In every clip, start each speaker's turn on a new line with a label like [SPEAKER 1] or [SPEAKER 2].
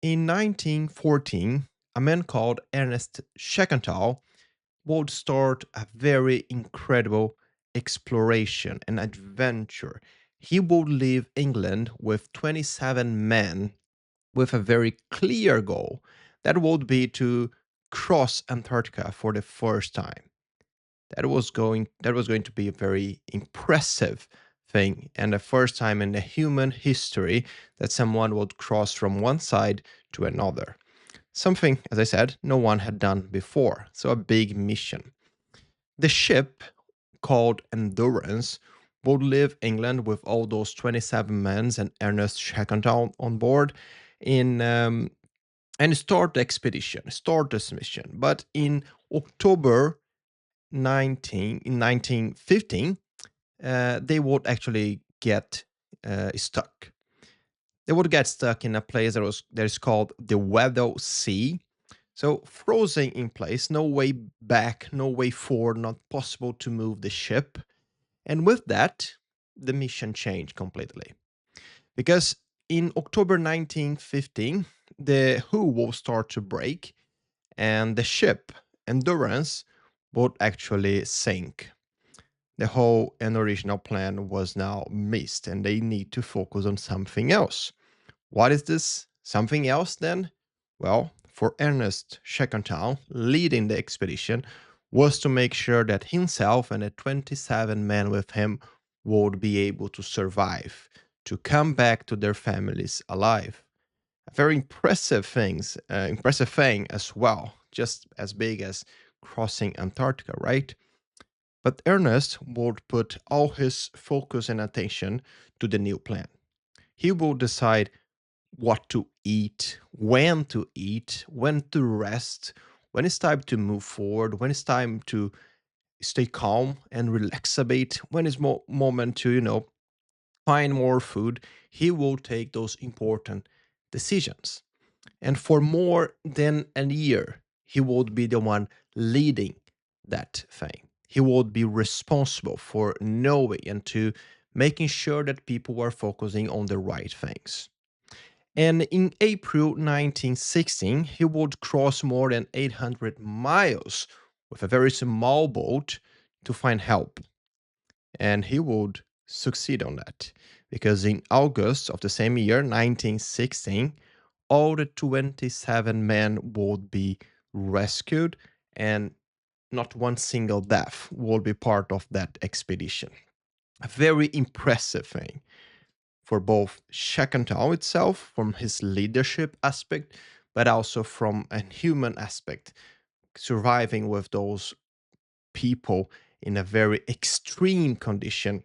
[SPEAKER 1] In 1914, a man called Ernest Scheckenthal would start a very incredible exploration and adventure. He would leave England with 27 men with a very clear goal that would be to cross Antarctica for the first time. That was going to be a very impressive thing and the first time in the human history that someone would cross from one side to another. Something, as I said, no one had done before. So a big mission. The ship called Endurance would leave England with all those 27 men and Ernest Shackleton on board in and start the expedition, start this mission. But in October 1915, they would actually get stuck. They would get stuck in a place that is called the Weddell Sea. So frozen in place, no way back, no way forward, not possible to move the ship. And with that, the mission changed completely. Because in October 1915, the hull will start to break and the ship, Endurance, would actually sink. The whole and original plan was now missed and they need to focus on something else. What is this something else then? Well, for Ernest Shackleton, leading the expedition was to make sure that himself and the 27 men with him would be able to survive, to come back to their families alive. A very impressive thing as well, just as big as crossing Antarctica, right? But Ernest would put all his focus and attention to the new plan. He will decide what to eat, when to rest, when it's time to move forward, when it's time to stay calm and relax a bit, when it's moment to, find more food. He will take those important decisions. And for more than a year, he would be the one leading that thing. He would be responsible for knowing and to making sure that people were focusing on the right things. And in April 1916, he would cross more than 800 miles with a very small boat to find help. And he would succeed on that because in August of the same year, 1916, all the 27 men would be rescued and not one single death will be part of that expedition. A very impressive thing for both Shackleton itself, from his leadership aspect, but also from a human aspect, surviving with those people in a very extreme condition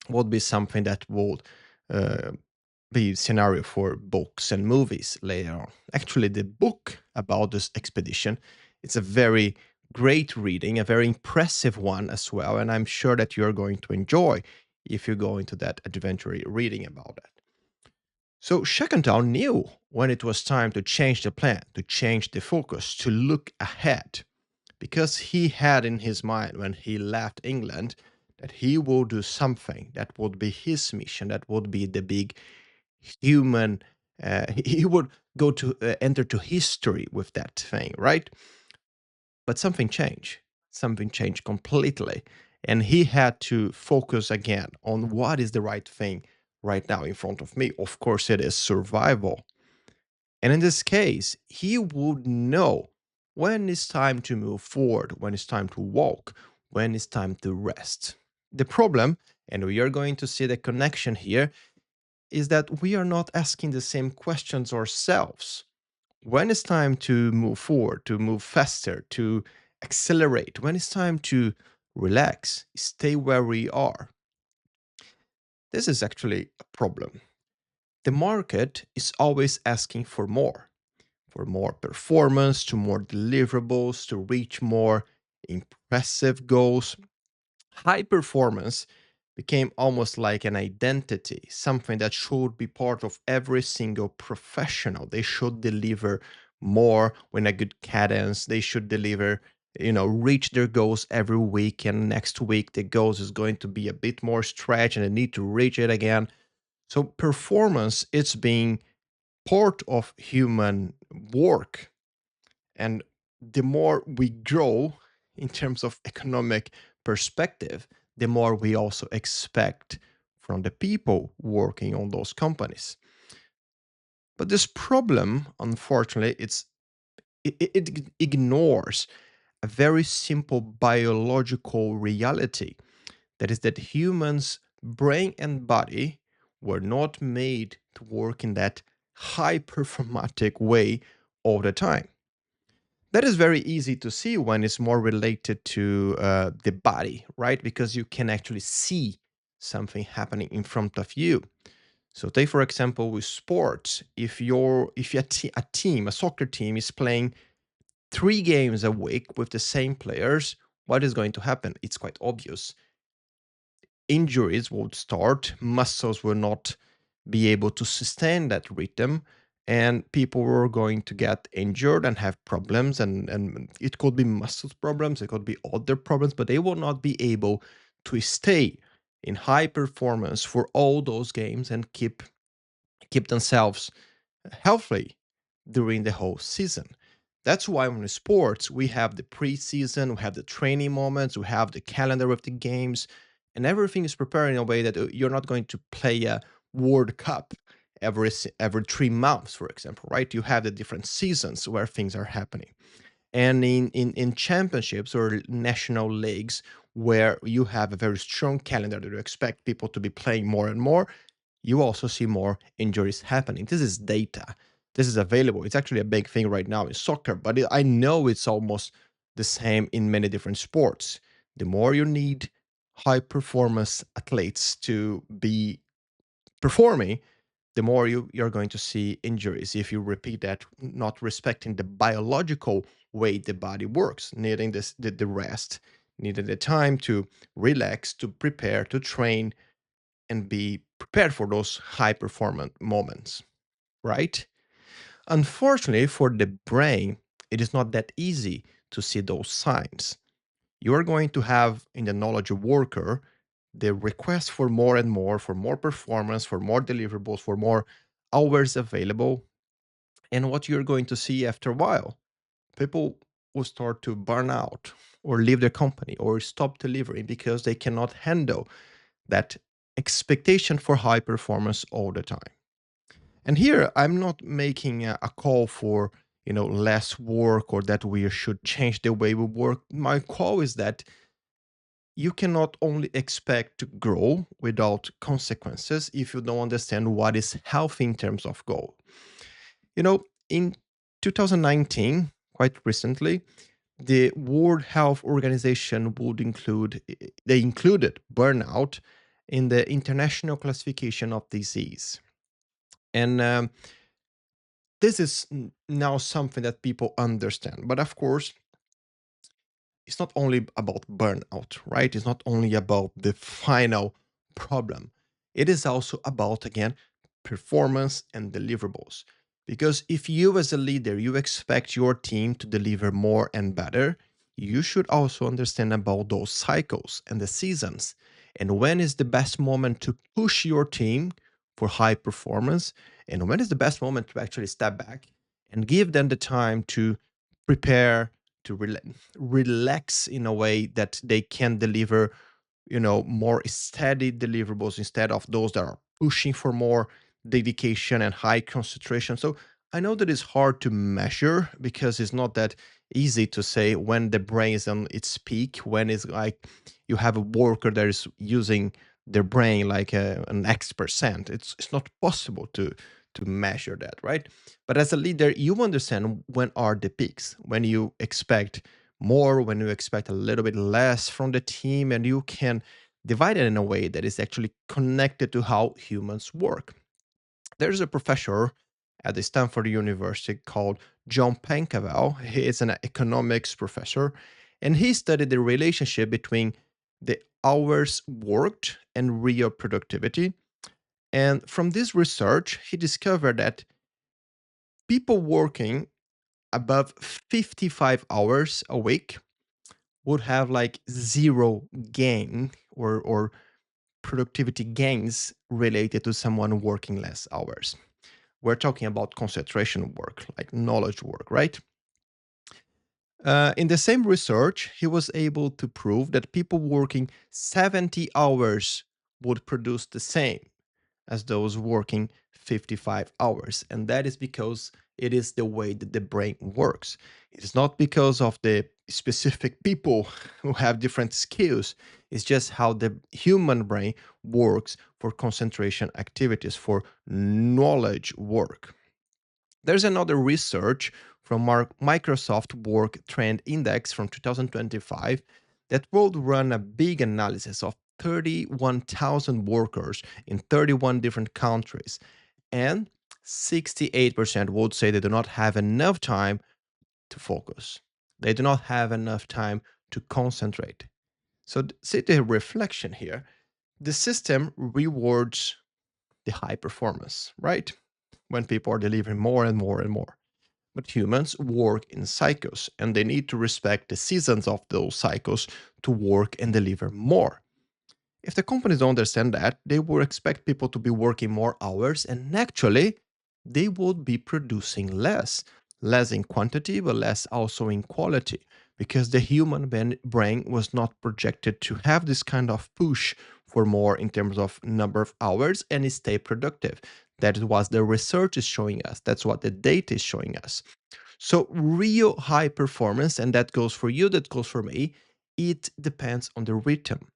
[SPEAKER 1] would be something that would uh, be scenario for books and movies later on. Actually, the book about this expedition, it's a very great reading, a very impressive one as well, and I'm sure that you're going to enjoy if you go into that adventure reading about that. So Shackleton knew when it was time to change the plan, to change the focus, to look ahead, because he had in his mind when he left England that he would do something that would be his mission, that would be the big human. He would go to enter to history with that thing, right? But something changed completely, and he had to focus again on what is the right thing right now in front of me. Of course, it is survival. And in this case, he would know when it's time to move forward, when it's time to walk, when it's time to rest. The problem, and we are going to see the connection here, is that we are not asking the same questions ourselves. When it's time to move forward, to move faster, to accelerate, when it's time to relax, stay where we are, this is actually a problem. The market is always asking for more performance, to more deliverables, to reach more impressive goals. High performance became almost like an identity, something that should be part of every single professional. They should deliver more with a good cadence. They should deliver, reach their goals every week. And next week, the goals is going to be a bit more stretched and they need to reach it again. So performance is being part of human work. And the more we grow in terms of economic perspective, the more we also expect from the people working on those companies. But this problem, unfortunately, it ignores a very simple biological reality. That is that humans' brain and body were not made to work in that high performatic way all the time. That is very easy to see when it's more related to the body, right? Because you can actually see something happening in front of you. So take for example with sports, if a team, a soccer team is playing 3 games a week with the same players, what is going to happen? It's quite obvious. Injuries would start, muscles will not be able to sustain that rhythm, and people were going to get injured and have problems. And it could be muscle problems, it could be other problems, but they will not be able to stay in high performance for all those games and keep themselves healthy during the whole season. That's why in sports we have the preseason, we have the training moments, we have the calendar of the games, and everything is prepared in a way that you're not going to play a World Cup every 3 months, for example, right? You have the different seasons where things are happening. And in championships or national leagues where you have a very strong calendar that you expect people to be playing more and more, you also see more injuries happening. This is data. This is available. It's actually a big thing right now in soccer, but I know it's almost the same in many different sports. The more you need high performance athletes to be performing, the more you're going to see injuries if you repeat that, not respecting the biological way the body works, needing the rest, needing the time to relax, to prepare, to train, and be prepared for those high performance moments, right? Unfortunately, for the brain, it is not that easy to see those signs. You are going to have in the knowledge worker the request for more performance, for more deliverables, for more hours available. And what you're going to see after a while, people will start to burn out or leave their company or stop delivering because they cannot handle that expectation for high performance all the time. And here I'm not making a call for, less work or that we should change the way we work. My call is that you cannot only expect to grow without consequences if you don't understand what is healthy in terms of goal. In 2019, quite recently, the World Health Organization they included burnout in the international classification of disease. And this is now something that people understand. But of course, it's not only about burnout, right? It's not only about the final problem. It is also about, again, performance and deliverables. Because if you, as a leader, you expect your team to deliver more and better, you should also understand about those cycles and the seasons. And when is the best moment to push your team for high performance? And when is the best moment to actually step back and give them the time to prepare, to relax in a way that they can deliver, more steady deliverables instead of those that are pushing for more dedication and high concentration. So I know that it's hard to measure because it's not that easy to say when the brain is on its peak, when it's like you have a worker that is using their brain like an X%. It's not possible to measure that, right? But as a leader, you understand when are the peaks, when you expect more, when you expect a little bit less from the team, and you can divide it in a way that is actually connected to how humans work. There's a professor at the Stanford University called John Pancavel. He is an economics professor, and he studied the relationship between the hours worked and real productivity. And from this research, he discovered that people working above 55 hours a week would have like zero gain or productivity gains related to someone working less hours. We're talking about concentration work, like knowledge work, right? In the same research, he was able to prove that people working 70 hours would produce the same as those working 55 hours. And that is because it is the way that the brain works. It's not because of the specific people who have different skills. It's just how the human brain works for concentration activities, for knowledge work. There's another research from our Microsoft Work Trend Index from 2025 that will run a big analysis of 31,000 workers in 31 different countries. And 68% would say they do not have enough time to focus. They do not have enough time to concentrate. So, see the reflection here. The system rewards the high performance, right? When people are delivering more and more and more. But humans work in cycles and they need to respect the seasons of those cycles to work and deliver more. If the companies don't understand that, they will expect people to be working more hours and actually they would be producing less. Less in quantity, but less also in quality, because the human brain was not projected to have this kind of push for more in terms of number of hours and stay productive. That is what the research is showing us. That's what the data is showing us. So, real high performance, and that goes for you, that goes for me, it depends on the rhythm.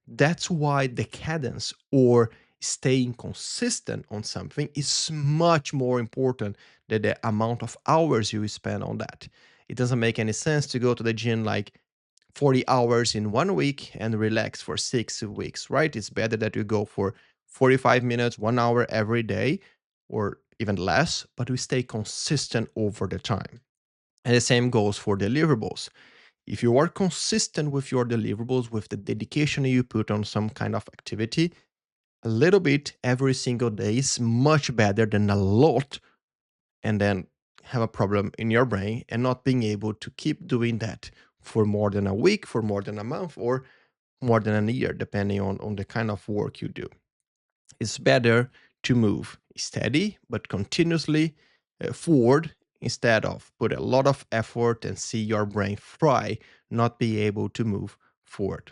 [SPEAKER 1] That's why the cadence or staying consistent on something is much more important than the amount of hours you spend on that. It doesn't make any sense to go to the gym like 40 hours in 1 week and relax for 6 weeks, right? It's better that you go for 45 minutes, 1 hour every day, or even less, but we stay consistent over the time. And the same goes for deliverables. If you are consistent with your deliverables, with the dedication you put on some kind of activity, a little bit every single day is much better than a lot and then have a problem in your brain and not being able to keep doing that for more than a week, for more than a month, or more than a year, depending on the kind of work you do. It's better to move steady but continuously forward instead of put a lot of effort and see your brain fry, not be able to move forward.